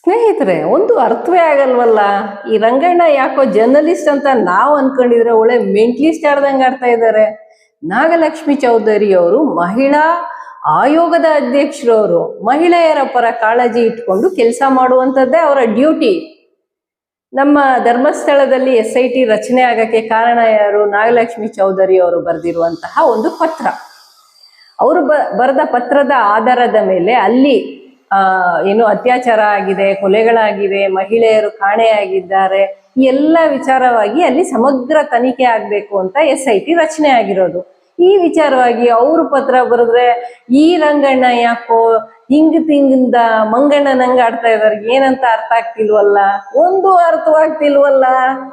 ಸ್ನೇಹಿತರೆ, ಒಂದು ಅರ್ಥವೇ ಆಗಲ್ವಲ್ಲ. ಈ ರಂಗಣ್ಣ ಯಾಕೋ ಜರ್ನಲಿಸ್ಟ್ ಅಂತ ನಾವು ಅನ್ಕೊಂಡಿದ್ರೆ ಒಳ್ಳೆ ಮೆಂಟ್ಲಿಸ್ಟ್ ಆಡ್ದಂಗೆ ಆಡ್ತಾ ಇದ್ದಾರೆ. ನಾಗಲಕ್ಷ್ಮಿ ಚೌಧರಿ ಅವರು ಮಹಿಳಾ ಆಯೋಗದ ಅಧ್ಯಕ್ಷರವರು. ಮಹಿಳೆಯರ ಪರ ಕಾಳಜಿ ಇಟ್ಕೊಂಡು ಕೆಲಸ ಮಾಡುವಂಥದ್ದೇ ಅವರ ಡ್ಯೂಟಿ. ನಮ್ಮ ಧರ್ಮಸ್ಥಳದಲ್ಲಿ SIT ರಚನೆ ಆಗಕ್ಕೆ ಕಾರಣ ಯಾರು? ನಾಗಲಕ್ಷ್ಮಿ ಚೌಧರಿ ಅವರು ಬರೆದಿರುವಂತಹ ಒಂದು ಪತ್ರ. ಅವರು ಬರೆದ ಪತ್ರದ ಆಧಾರದ ಮೇಲೆ ಅಲ್ಲಿ ಏನು ಅತ್ಯಾಚಾರ ಆಗಿದೆ, ಕೊಲೆಗಳಾಗಿವೆ, ಮಹಿಳೆಯರು ಕಾಣೆಯಾಗಿದ್ದಾರೆ, ಈ ಎಲ್ಲ ವಿಚಾರವಾಗಿ ಅಲ್ಲಿ ಸಮಗ್ರ ತನಿಖೆ ಆಗ್ಬೇಕು ಅಂತ SIT ರಚನೆ ಆಗಿರೋದು. ಈ ವಿಚಾರವಾಗಿ ಅವರು ಪತ್ರ ಬರೆದ್ರೆ ಈ ರಂಗಣ್ಣ ಯಾಕೋ ಹಿಂಗ್ ತಿಂಗಿಂದ ಮಂಗಣ್ಣನಂಗ ಆಡ್ತಾ ಇದಾರೆ. ಏನಂತ ಅರ್ಥ ಆಗ್ತಿಲ್ವಲ್ಲ, ಒಂದು ಅರ್ಥವಾಗ್ತಿಲ್ವಲ್ಲ.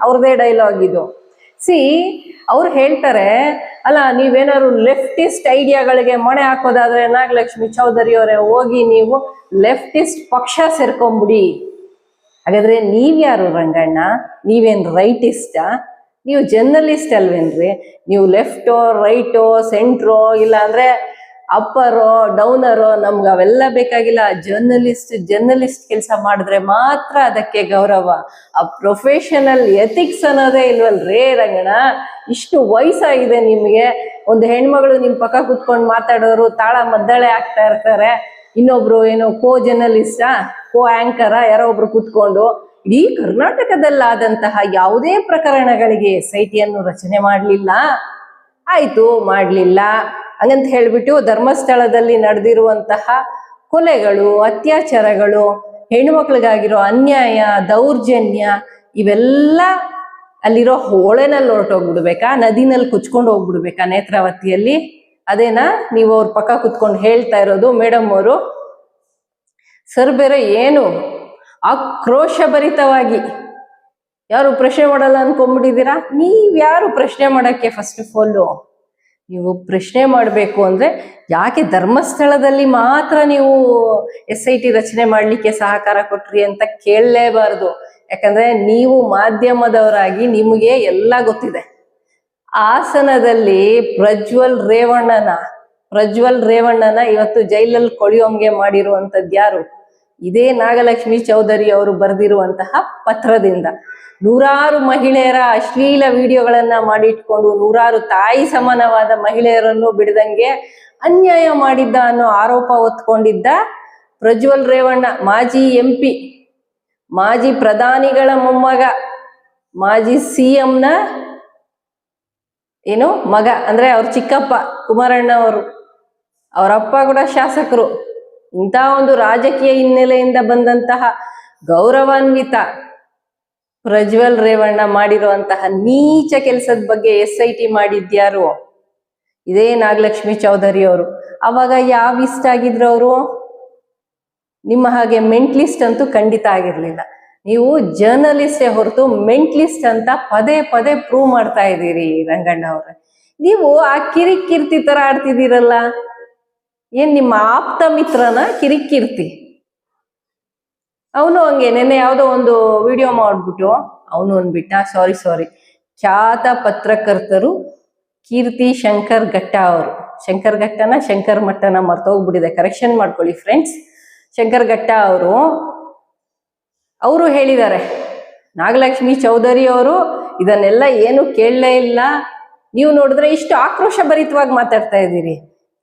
ಅವ್ರದೇ ಡೈಲಾಗ್ ಇದು. ಅವ್ರು ಹೇಳ್ತಾರೆ, ಅಲ್ಲ ನೀವೇನಾದ್ರು ಲೆಫ್ಟಿಸ್ಟ್ ಐಡಿಯಾಗಳಿಗೆ ಮೊಣೆ ಹಾಕೋದಾದ್ರೆ ನಾಗಲಕ್ಷ್ಮಿ ಚೌಧರಿ ಅವರೇ ಹೋಗಿ ನೀವು ಲೆಫ್ಟಿಸ್ಟ್ ಪಕ್ಷ ಸೇರ್ಕೊಂಬಿಡಿ. ಹಾಗಾದ್ರೆ ನೀವ್ಯಾರು ರಂಗಣ್ಣ? ನೀವೇನ್ ರೈಟಿಸ್ಟಾ? ನೀವು ಜರ್ನಲಿಸ್ಟ್ ಅಲ್ವೇನ್ರಿ? ನೀವು ಲೆಫ್ಟೋ ರೈಟೋ ಸೆಂಟ್ರೋ ಇಲ್ಲ ಅಂದ್ರೆ ಅಪ್ಪರೋ ಡೌನರೋ, ನಮ್ಗೆ ಅವೆಲ್ಲ ಬೇಕಾಗಿಲ್ಲ. ಜರ್ನಲಿಸ್ಟ್ ಕೆಲಸ ಮಾಡಿದ್ರೆ ಮಾತ್ರ ಅದಕ್ಕೆ ಗೌರವ. ಆ ಪ್ರೊಫೆಷನಲ್ ಎಥಿಕ್ಸ್ ಅನ್ನೋದೇ ಇಲ್ವಲ್ರೇ ರಂಗಣ್ಣ. ಇಷ್ಟು ವಯಸ್ಸಾಗಿದೆ ನಿಮ್ಗೆ, ಒಂದು ಹೆಣ್ಮಗಳು ನಿಮ್ ಪಕ್ಕ ಕುತ್ಕೊಂಡು ಮಾತಾಡೋರು ತಾಳ ಮದ್ದಳೆ ಆಗ್ತಾ ಇರ್ತಾರೆ. ಇನ್ನೊಬ್ರು ಏನೋ ಜರ್ನಲಿಸ್ಟ ಆಂಕರ ಯಾರೋ ಒಬ್ರು ಕುತ್ಕೊಂಡು ಇಡೀ ಕರ್ನಾಟಕದಲ್ಲಾದಂತಹ ಯಾವುದೇ ಪ್ರಕರಣಗಳಿಗೆ SIT ಅನ್ನು ರಚನೆ ಮಾಡ್ಲಿಲ್ಲ. ಆಯ್ತು, ಮಾಡ್ಲಿಲ್ಲ ಹಂಗಂತ ಹೇಳ್ಬಿಟ್ಟು ಧರ್ಮಸ್ಥಳದಲ್ಲಿ ನಡೆದಿರುವಂತಹ ಕೊಲೆಗಳು, ಅತ್ಯಾಚಾರಗಳು, ಹೆಣ್ಮಕ್ಳಿಗಾಗಿರೋ ಅನ್ಯಾಯ, ದೌರ್ಜನ್ಯ ಇವೆಲ್ಲ ಅಲ್ಲಿರೋ ಹೊಳೆನಲ್ಲಿ ಹೊರಟೋಗ್ಬಿಡ್ಬೇಕಾ? ನದಿನಲ್ಲಿ ಕುಚ್ಕೊಂಡು ಹೋಗ್ಬಿಡ್ಬೇಕಾ ನೇತ್ರಾವತಿಯಲ್ಲಿ? ಅದೇನಾ ನೀವು ಅವ್ರ ಪಕ್ಕ ಕುತ್ಕೊಂಡು ಹೇಳ್ತಾ ಇರೋದು? ಮೇಡಮ್ ಅವರು ಸರ್ ಬೇರೆ ಏನು ಆಕ್ರೋಶಭರಿತವಾಗಿ ಯಾರು ಪ್ರಶ್ನೆ ಮಾಡಲ್ಲ ಅನ್ಕೊಂಡ್ಬಿಟ್ಟಿದ್ದೀರಾ? ನೀವ್ಯಾರು ಪ್ರಶ್ನೆ ಮಾಡಕ್ಕೆ? ಫಸ್ಟ್ ಆಫ್ ಆಲ್ ನೀವು ಪ್ರಶ್ನೆ ಮಾಡಬೇಕು ಅಂದ್ರೆ ಯಾಕೆ ಧರ್ಮಸ್ಥಳದಲ್ಲಿ ಮಾತ್ರ ನೀವು SIT ರಚನೆ ಮಾಡ್ಲಿಕ್ಕೆ ಸಹಕಾರ ಕೊಟ್ರಿ ಅಂತ ಕೇಳಲೇಬಾರ್ದು. ಯಾಕಂದ್ರೆ ನೀವು ಮಾಧ್ಯಮದವರಾಗಿ ನಿಮಗೆ ಎಲ್ಲ ಗೊತ್ತಿದೆ. ಹಾಸನದಲ್ಲಿ ಪ್ರಜ್ವಲ್ ರೇವಣ್ಣನ ಇವತ್ತು ಜೈಲಲ್ಲಿ ಕೊಳೆಯೋಂಗೆ ಮಾಡಿರುವಂತದ್ದು ಯಾರು? ಇದೇ ನಾಗಲಕ್ಷ್ಮಿ ಚೌಧರಿ ಅವರು ಬರೆದಿರುವಂತಹ ಪತ್ರದಿಂದ. ನೂರಾರು ಮಹಿಳೆಯರ ಅಶ್ಲೀಲ ವಿಡಿಯೋಗಳನ್ನ ಮಾಡಿಟ್ಕೊಂಡು ನೂರಾರು ತಾಯಿ ಸಮಾನವಾದ ಮಹಿಳೆಯರನ್ನು ಬಿಡದಂಗೆ ಅನ್ಯಾಯ ಮಾಡಿದ್ದ ಅನ್ನೋ ಆರೋಪ ಹೊತ್ಕೊಂಡಿದ್ದ ಪ್ರಜ್ವಲ್ ರೇವಣ್ಣ, ಮಾಜಿ MP, ಮಾಜಿ ಪ್ರಧಾನಿಗಳ ಮೊಮ್ಮಗ, ಮಾಜಿ CMನ ಏನು ಮಗ, ಅಂದ್ರೆ ಅವ್ರ ಚಿಕ್ಕಪ್ಪ ಕುಮಾರಣ್ಣ ಅವರು, ಅವರಪ್ಪ ಕೂಡ ಶಾಸಕರು. ಇಂಥ ಒಂದು ರಾಜಕೀಯ ಹಿನ್ನೆಲೆಯಿಂದ ಬಂದಂತಹ ಗೌರವಾನ್ವಿತ ಪ್ರಜ್ವಲ್ ರೇವಣ್ಣ ಮಾಡಿರುವಂತಹ ನೀಚ ಕೆಲಸದ ಬಗ್ಗೆ SIT ಮಾಡಿದ್ಯಾರು? ಇದೇ ನಾಗಲಕ್ಷ್ಮಿ ಚೌಧರಿ ಅವರು. ಅವಾಗ ಯಾವ ಇಷ್ಟ ಆಗಿದ್ರು ಅವರು? ನಿಮ್ಮ ಹಾಗೆ ಮೆಂಟ್ಲಿಸ್ಟ್ ಅಂತೂ ಖಂಡಿತ ಆಗಿರ್ಲಿಲ್ಲ. ನೀವು ಜರ್ನಲಿಸ್ಟೇ ಹೊರತು ಮೆಂಟ್ಲಿಸ್ಟ್ ಅಂತ ಪದೇ ಪದೇ ಪ್ರೂವ್ ಮಾಡ್ತಾ ಇದ್ದೀರಿ ರಂಗಣ್ಣ ಅವ್ರೆ. ನೀವು ಆ ಕಿರಿಕೀರ್ತಿ ತರ ಆಡ್ತಿದ್ದೀರಲ್ಲ, ಏನ್ ನಿಮ್ಮ ಆಪ್ತ ಮಿತ್ರನ ಕಿರಿಕೀರ್ತಿ? ಅವನು ಹಂಗೆ ನೆನ್ನೆ ಯಾವುದೋ ಒಂದು ವಿಡಿಯೋ ಮಾಡ್ಬಿಟ್ಟು ಅವನು ಅಂದ್ಬಿಟ್ಟ, ಸಾರಿ ಖ್ಯಾತ ಪತ್ರಕರ್ತರು ಕೀರ್ತಿ ಶಂಕರ್ ಘಟ್ಟ ಅವರು, ಶಂಕರ್ ಘಟ್ಟನ ಶಂಕರ್ ಮಟ್ಟನ ಮರ್ತೋಗ್ಬಿಟ್ಟಿದೆ, ಕರೆಕ್ಷನ್ ಮಾಡ್ಕೊಳ್ಳಿ ಫ್ರೆಂಡ್ಸ್. ಶಂಕರ್ ಘಟ್ಟ ಅವರು ಹೇಳಿದ್ದಾರೆ, ನಾಗಲಕ್ಷ್ಮಿ ಚೌಧರಿ ಅವರು ಇದನ್ನೆಲ್ಲ ಏನು ಕೇಳಲೇ ಇಲ್ಲ. ನೀವು ನೋಡಿದ್ರೆ ಇಷ್ಟು ಆಕ್ರೋಶ ಭರಿತವಾಗಿ ಮಾತಾಡ್ತಾ ಇದ್ದೀರಿ.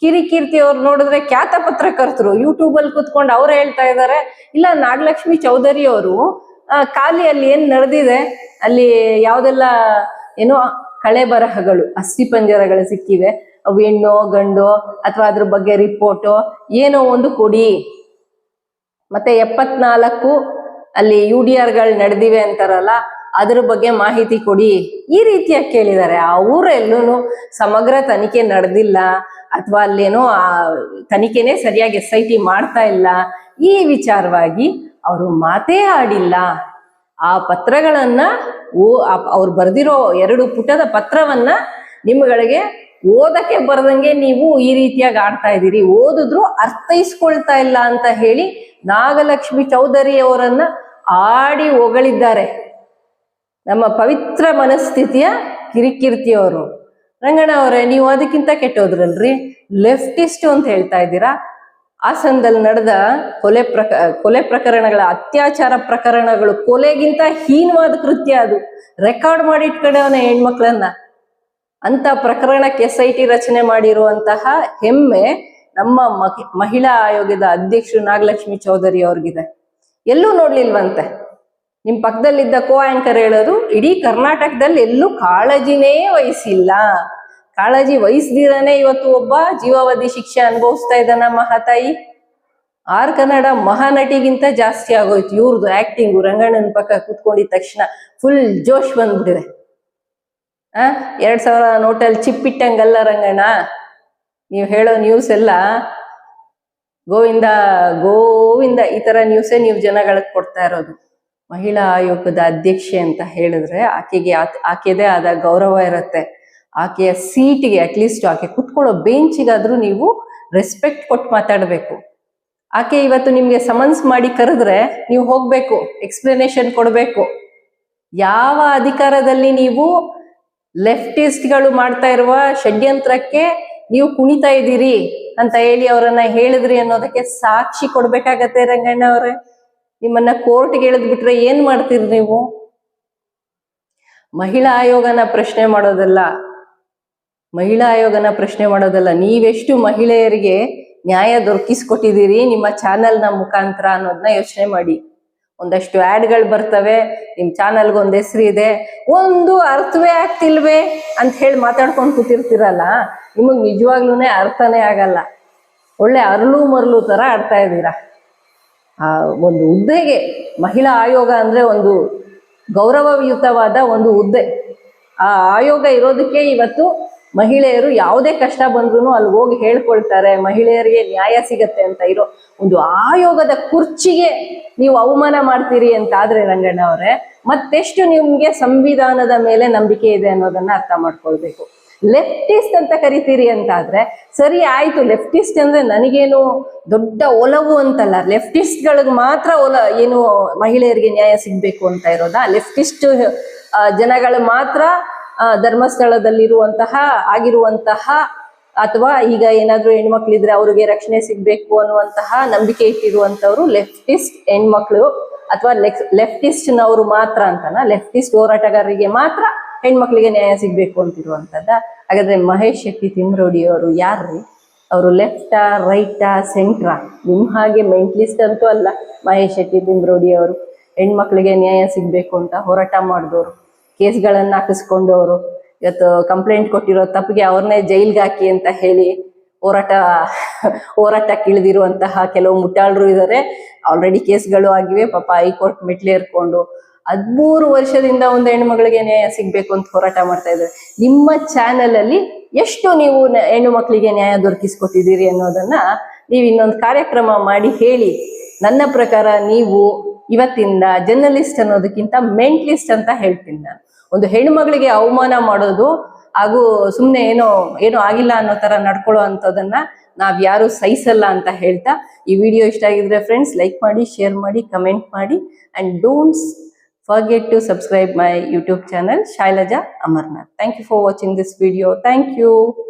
ಕಿರಿಕೀರ್ತಿ ಅವ್ರು ನೋಡಿದ್ರೆ ಖ್ಯಾತ ಪತ್ರಕರ್ತರು ಯೂಟ್ಯೂಬಲ್ಲಿ ಕುತ್ಕೊಂಡು ಅವ್ರು ಹೇಳ್ತಾ ಇದ್ದಾರೆ, ಇಲ್ಲ ನಾಗಲಕ್ಷ್ಮಿ ಚೌಧರಿ ಅವರು ಖಾಲಿಯಲ್ಲಿ ಏನ್ ನಡೆದಿದೆ, ಅಲ್ಲಿ ಯಾವ್ದೆಲ್ಲ ಏನೋ ಕಳೆ ಬರಹಗಳು, ಅಸ್ಥಿ ಪಂಜರಗಳು ಸಿಕ್ಕಿವೆ, ಅವು ಹೆಣ್ಣೋ ಗಂಡೋ ಅಥವಾ ಅದ್ರ ಬಗ್ಗೆ ರಿಪೋರ್ಟು ಏನೋ ಒಂದು ಕೊಡಿ, ಮತ್ತೆ 74 ಅಲ್ಲಿ UDRಗಳು ನಡೆದಿವೆ ಅಂತಾರಲ್ಲ ಅದ್ರ ಬಗ್ಗೆ ಮಾಹಿತಿ ಕೊಡಿ, ಈ ರೀತಿಯಾಗಿ ಕೇಳಿದ್ದಾರೆ. ಅವರೆಲ್ಲೂ ಸಮಗ್ರ ತನಿಖೆ ನಡೆದಿಲ್ಲ ಅಥವಾ ಅಲ್ಲೇನೋ ತನಿಖೆನೇ ಸರಿಯಾಗಿ SIT ಮಾಡ್ತಾ ಇಲ್ಲ, ಈ ವಿಚಾರವಾಗಿ ಅವರು ಮಾತೇ ಆಡಿಲ್ಲ. ಆ ಪತ್ರಗಳನ್ನ ಅವ್ರು ಬರೆದಿರೋ 2 ಪುಟದ ಪತ್ರವನ್ನ ನಿಮ್ಗಳಿಗೆ ಓದಕ್ಕೆ ಬರದಂಗೆ ನೀವು ಈ ರೀತಿಯಾಗಿ ಆಡ್ತಾ ಇದ್ದೀರಿ. ಓದಿದ್ರು ಅರ್ಥೈಸ್ಕೊಳ್ತಾ ಇಲ್ಲ ಅಂತ ಹೇಳಿ ನಾಗಲಕ್ಷ್ಮಿ ಚೌಧರಿ ಅವರನ್ನ ಆಡಿ ಹೊಗಳಿದ್ದಾರೆ ನಮ್ಮ ಪವಿತ್ರ ಮನಸ್ಥಿತಿಯ ಕಿರಿಕೀರ್ತಿ ಅವರು. ರಂಗಣ್ಣ ಅವರೇ, ನೀವು ಅದಕ್ಕಿಂತ ಕೆಟ್ಟೋದ್ರಲ್ರಿ, ಲೆಫ್ಟಿಸ್ಟ್ ಅಂತ ಹೇಳ್ತಾ ಇದ್ದೀರಾ. ಹಾಸನದಲ್ಲಿ ನಡೆದ ಕೊಲೆ ಪ್ರಕರಣಗಳ, ಅತ್ಯಾಚಾರ ಪ್ರಕರಣಗಳು, ಕೊಲೆಗಿಂತ ಹೀನವಾದ ಕೃತ್ಯ ಅದು. ರೆಕಾರ್ಡ್ ಮಾಡಿ ಇಟ್ಕೊಂಡವನ ಹೆಣ್ಮಕ್ಳನ್ನ. ಅಂತ ಪ್ರಕರಣಕ್ಕೆ SIT ರಚನೆ ಮಾಡಿರುವಂತಹ ಹೆಮ್ಮೆ ನಮ್ಮ ಮಹಿಳಾ ಆಯೋಗದ ಅಧ್ಯಕ್ಷರು ನಾಗಲಕ್ಷ್ಮಿ ಚೌಧರಿ ಅವ್ರಿಗಿದೆ. ಎಲ್ಲೂ ನೋಡ್ಲಿಲ್ವಂತೆ. ನಿಮ್ ಪಕ್ಕದಲ್ಲಿದ್ದ ಆಂಕರ್ ಹೇಳೋದು, ಇಡೀ ಕರ್ನಾಟಕದಲ್ಲಿ ಎಲ್ಲೂ ಕಾಳಜಿನೇ ವಹಿಸಿಲ್ಲ. ಕಾಳಜಿ ವಹಿಸ್ದಿರನೇ ಇವತ್ತು ಒಬ್ಬ ಜೀವಾವಧಿ ಶಿಕ್ಷೆ ಅನುಭವಿಸ್ತಾ ಇದ್ದಾನ ಮಹಾತಾಯಿ. ಕನ್ನಡ ಮಹಾನಟಿಗಿಂತ ಜಾಸ್ತಿ ಆಗೋಯ್ತು ಇವ್ರದ್ದು ಆಕ್ಟಿಂಗು. ರಂಗಣ್ಣನ ಪಕ್ಕ ಕೂತ್ಕೊಂಡಿದ ತಕ್ಷಣ ಫುಲ್ ಜೋಶ್ ಬಂದ್ಬಿಟ್ಟಿದೆ. 2000 ನೋಟಲ್ಲಿ ಚಿಪ್ಪಿಟ್ಟಂಗಲ್ಲ ರಂಗಣ್ಣ. ನೀವು ಹೇಳೋ ನ್ಯೂಸ್ ಎಲ್ಲ ಗೋವಿಂದ ಗೋವಿಂದ ಈ ತರ ನ್ಯೂಸೇ ನೀವು ಜನಗಳಿಗೆ ಕೊಡ್ತಾ ಇರೋದು. ಮಹಿಳಾ ಆಯೋಗದ ಅಧ್ಯಕ್ಷೆ ಅಂತ ಹೇಳಿದ್ರೆ ಆಕೆದೇ ಆದ ಗೌರವ ಇರುತ್ತೆ. ಆಕೆಯ ಸೀಟಿಗೆ, ಅಟ್ಲೀಸ್ಟ್ ಆಕೆ ಕುತ್ಕೊಳ್ಳೋ ಬೆಂಚಿಗಾದ್ರೂ ನೀವು ರೆಸ್ಪೆಕ್ಟ್ ಕೊಟ್ಟು ಮಾತಾಡಬೇಕು. ಆಕೆ ಇವತ್ತು ನಿಮ್ಗೆ ಸಮನ್ಸ್ ಮಾಡಿ ಕರೆದ್ರೆ ನೀವು ಹೋಗ್ಬೇಕು, ಎಕ್ಸ್ಪ್ಲನೇಷನ್ ಕೊಡ್ಬೇಕು. ಯಾವ ಅಧಿಕಾರದಲ್ಲಿ ನೀವು ಲೆಫ್ಟಿಸ್ಟ್ಗಳು ಮಾಡ್ತಾ ಇರುವ ಷಡ್ಯಂತ್ರಕ್ಕೆ ನೀವು ಕುಣಿತಾ ಇದ್ದೀರಿ ಅಂತ ಹೇಳಿ ಅವರನ್ನ ಹೇಳಿದ್ರಿ ಅನ್ನೋದಕ್ಕೆ ಸಾಕ್ಷಿ ಕೊಡ್ಬೇಕಾಗತ್ತೆ ರಂಗಣ್ಣ ಅವರೇ. ನಿಮ್ಮನ್ನ ಕೋರ್ಟ್ಗೆ ಎಳೆದ್ಬಿಟ್ರೆ ಏನ್ ಮಾಡ್ತೀರಿ ನೀವು? ಮಹಿಳಾ ಆಯೋಗನ ಪ್ರಶ್ನೆ ಮಾಡೋದಲ್ಲ, ನೀವೆಷ್ಟು ಮಹಿಳೆಯರಿಗೆ ನ್ಯಾಯ ದೊರಕಿಸ್ಕೊಟ್ಟಿದ್ದೀರಿ ನಿಮ್ಮ ಚಾನೆಲ್ನ ಮುಖಾಂತರ ಅನ್ನೋದನ್ನ ಯೋಚನೆ ಮಾಡಿ. ಒಂದಷ್ಟು ಆಡ್ಗಳು ಬರ್ತವೆ, ನಿಮ್ ಚಾನಲ್ಗೆ ಒಂದ್ ಹೆಸರು ಇದೆ, ಒಂದು ಅರ್ಥವೇ ಆಗ್ತಿಲ್ವೇ ಅಂತ ಹೇಳಿ ಮಾತಾಡ್ಕೊಂಡು ಕೂತಿರ್ತೀರಲ್ಲ, ನಿಮಗ್ ನಿಜವಾಗ್ಲೂನೇ ಅರ್ಥನೇ ಆಗಲ್ಲ. ಒಳ್ಳೆ ಅರಳು ಮರಳು ತರ ಆಡ್ತಾ ಇದ್ದೀರಾ. ಒಂದು ಹುದ್ದೆಗೆ, ಮಹಿಳಾ ಆಯೋಗ ಅಂದ್ರೆ ಒಂದು ಗೌರವಯುತವಾದ ಒಂದು ಹುದ್ದೆ. ಆ ಆಯೋಗ ಇರೋದಕ್ಕೆ ಇವತ್ತು ಮಹಿಳೆಯರು ಯಾವುದೇ ಕಷ್ಟ ಬಂದ್ರು ಅಲ್ಲಿ ಹೋಗಿ ಹೇಳ್ಕೊಳ್ತಾರೆ, ಮಹಿಳೆಯರಿಗೆ ನ್ಯಾಯ ಸಿಗತ್ತೆ ಅಂತ ಇರೋ ಒಂದು ಆಯೋಗದ ಕುರ್ಚಿಗೆ ನೀವು ಅವಮಾನ ಮಾಡ್ತೀರಿ ಅಂತ ಆದ್ರೆ ರಂಗಣ್ಣ ಅವರೇ, ಮತ್ತೆಷ್ಟು ನಿಮ್ಗೆ ಸಂವಿಧಾನದ ಮೇಲೆ ನಂಬಿಕೆ ಇದೆ ಅನ್ನೋದನ್ನ ಅರ್ಥ ಮಾಡ್ಕೊಳ್ಬೇಕು. ಲೆಫ್ಟಿಸ್ಟ್ ಅಂತ ಕರಿತೀರಿ ಅಂತ ಆದ್ರೆ ಸರಿ ಆಯ್ತು, ಲೆಫ್ಟಿಸ್ಟ್ ಅಂದ್ರೆ ನನಗೇನು ದೊಡ್ಡ ಒಲವು ಅಂತಲ್ಲ, ಲೆಫ್ಟಿಸ್ಟ್ಗಳಿಗೆ ಮಾತ್ರ ಏನು ಮಹಿಳೆಯರಿಗೆ ನ್ಯಾಯ ಸಿಗ್ಬೇಕು ಅಂತ ಇರೋದಾ? ಲೆಫ್ಟಿಸ್ಟ್ ಜನಗಳು ಮಾತ್ರ ಧರ್ಮಸ್ಥಳದಲ್ಲಿರುವಂತಹ ಆಗಿರುವಂತಹ ಅಥವಾ ಈಗ ಏನಾದ್ರೂ ಹೆಣ್ಮಕ್ಳಿದ್ರೆ ಅವ್ರಿಗೆ ರಕ್ಷಣೆ ಸಿಗ್ಬೇಕು ಅನ್ನುವಂತಹ ನಂಬಿಕೆ ಇಟ್ಟಿರುವಂತವ್ರು ಲೆಫ್ಟಿಸ್ಟ್ ಹೆಣ್ಮಕ್ಳು ಅಥವಾ ಲೆಫ್ಟಿಸ್ಟ್ನವರು ಮಾತ್ರ ಅಂತನ? ಲೆಫ್ಟಿಸ್ಟ್ ಹೋರಾಟಗಾರರಿಗೆ ಮಾತ್ರ ಹೆಣ್ಮಕ್ಳಿಗೆ ನ್ಯಾಯ ಸಿಗ್ಬೇಕು ಅಂತಿರುವಂತದ್ದ? ಹಾಗಾದ್ರೆ ಮಹೇಶ್ ಶೆಟ್ಟಿ ತಿಮ್ರೋಡಿ ಅವರು ಯಾರ್ರಿ? ಅವರು ಲೆಫ್ಟಾ, ರೈಟಾ, ಸೆಂಟ್ರಾ? ನಿಮ್ ಹಾಗೆ ಮೆಂಟ್ಲಿಸ್ಟ್ ಅಂತೂ ಅಲ್ಲ ಮಹೇಶ್ ಶೆಟ್ಟಿ ತಿಮ್ರೋಡಿ ಅವರು. ಹೆಣ್ಮಕ್ಳಿಗೆ ನ್ಯಾಯ ಸಿಗ್ಬೇಕು ಅಂತ ಹೋರಾಟ ಮಾಡಿದವರು, ಕೇಸ್ಗಳನ್ನ ಹಾಕಿಸ್ಕೊಂಡವರು, ಇವತ್ತು ಕಂಪ್ಲೇಂಟ್ ಕೊಟ್ಟಿರೋ ತಪ್ಪಿಗೆ ಅವ್ರನ್ನೇ ಜೈಲ್ಗೆ ಹಾಕಿ ಅಂತ ಹೇಳಿ ಹೋರಾಟಕ್ಕೆ ಇಳಿದಿರುವಂತಹ ಕೆಲವು ಮುಟ್ಟಾಳರು ಇದ್ದಾರೆ. ಆಲ್ರೆಡಿ ಕೇಸ್ಗಳು ಆಗಿವೆ, ಪಾಪ ಹೈಕೋರ್ಟ್ ಮೆಟ್ಲೇರ್ಕೊಂಡು 13 ವರ್ಷದಿಂದ ಒಂದು ಹೆಣ್ಮಗಳಿಗೆ ನ್ಯಾಯ ಸಿಗ್ಬೇಕು ಅಂತ ಹೋರಾಟ ಮಾಡ್ತಾ ಇದ್ದಾರೆ. ನಿಮ್ಮ ಚಾನೆಲ್ ಅಲ್ಲಿ ಎಷ್ಟು ನೀವು ಹೆಣ್ಣು ಮಕ್ಕಳಿಗೆ ನ್ಯಾಯ ದೊರಕಿಸ್ಕೊಟ್ಟಿದ್ದೀರಿ ಅನ್ನೋದನ್ನ ನೀವು ಇನ್ನೊಂದು ಕಾರ್ಯಕ್ರಮ ಮಾಡಿ ಹೇಳಿ. ನನ್ನ ಪ್ರಕಾರ ನೀವು ಇವತ್ತಿಂದ ಜರ್ನಲಿಸ್ಟ್ ಅನ್ನೋದಕ್ಕಿಂತ ಮೆಂಟ್ಲಿಸ್ಟ್ ಅಂತ ಹೇಳ್ತೀನಿ ನಾನು. ಒಂದು ಹೆಣ್ಣು ಮಗಳಿಗೆ ಅವಮಾನ ಮಾಡೋದು ಹಾಗೂ ಸುಮ್ಮನೆ ಏನೋ ಆಗಿಲ್ಲ ಅನ್ನೋ ತರ ನಡ್ಕೊಳ್ಳೋ ಅಂಥದ್ದನ್ನ ನಾವ್ಯಾರು ಸಹಿಸಲ್ಲ ಅಂತ ಹೇಳ್ತಾ, ಈ ವಿಡಿಯೋ ಇಷ್ಟ ಆಗಿದ್ರೆ ಫ್ರೆಂಡ್ಸ್ ಲೈಕ್ ಮಾಡಿ, ಶೇರ್ ಮಾಡಿ, ಕಮೆಂಟ್ ಮಾಡಿ, and don't forget to subscribe my YouTube channel Shailaja Amarnath. Thank you for watching this video. Thank you.